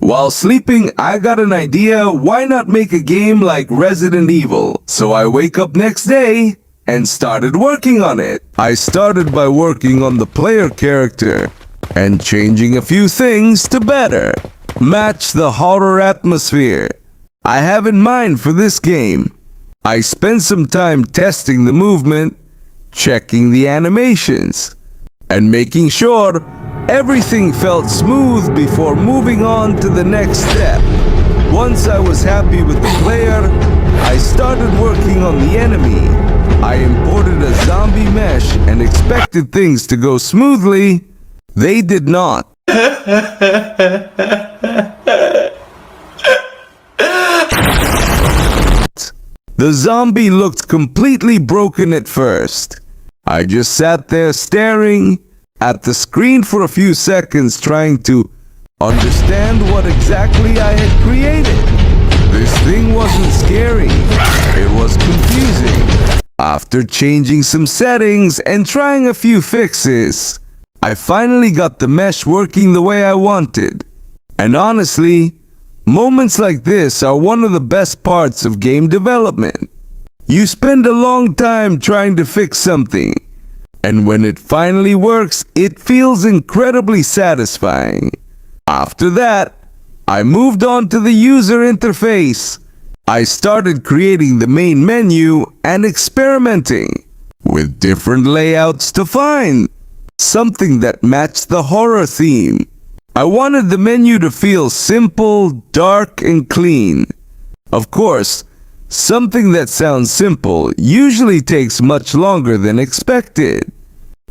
While sleeping, I got an idea, why not make a game like Resident Evil? So I wake up next day and started working on it. I started by working on the player character and changing a few things to better match the horror atmosphere I have in mind for this game. I spent some time testing the movement, checking the animations, and making sure everything felt smooth before moving on to the next step. Once I was happy with the player, I started working on the enemy. I imported a zombie mesh and expected things to go smoothly. They did not. The zombie looked completely broken at first. I just sat there staring at the screen for a few seconds trying to understand what exactly I had created. This thing wasn't scary, it was confusing. After changing some settings and trying a few fixes, I finally got the mesh working the way I wanted. And honestly, moments like this are one of the best parts of game development. You spend a long time trying to fix something, and when it finally works, it feels incredibly satisfying. After that, I moved on to the user interface. I started creating the main menu and experimenting with different layouts to find something that matched the horror theme. I wanted the menu to feel simple, dark, and clean. Of course, something that sounds simple usually takes much longer than expected.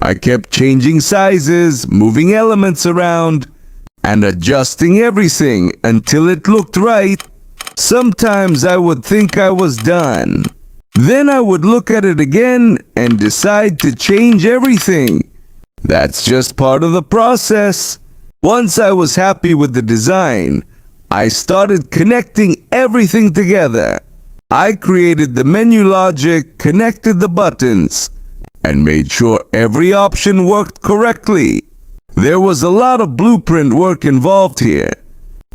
I kept changing sizes, moving elements around, and adjusting everything until it looked right. Sometimes I would think I was done. Then I would look at it again and decide to change everything. That's just part of the process. Once I was happy with the design, I started connecting everything together. I created the menu logic, connected the buttons, and made sure every option worked correctly. There was a lot of blueprint work involved here.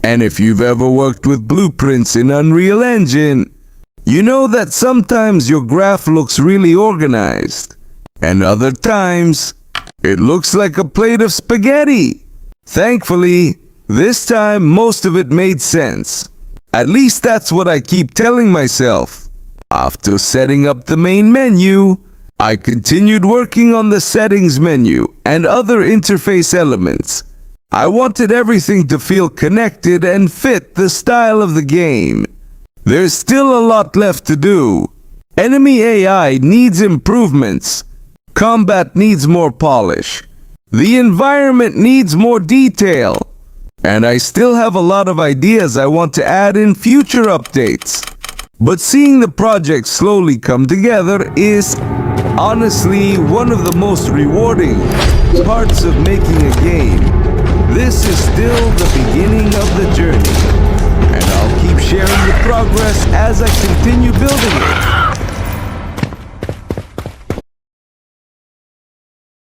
And if you've ever worked with blueprints in Unreal Engine, you know that sometimes your graph looks really organized, and other times, it looks like a plate of spaghetti. Thankfully, this time most of it made sense. At least that's what I keep telling myself. After setting up the main menu, I continued working on the settings menu and other interface elements. I wanted everything to feel connected and fit the style of the game. There's still a lot left to do. Enemy AI needs improvements. Combat needs more polish. The environment needs more detail. And I still have a lot of ideas I want to add in future updates. But seeing the project slowly come together is honestly one of the most rewarding parts of making a game. This is still the beginning of the journey, and I'll keep sharing the progress as I continue building it.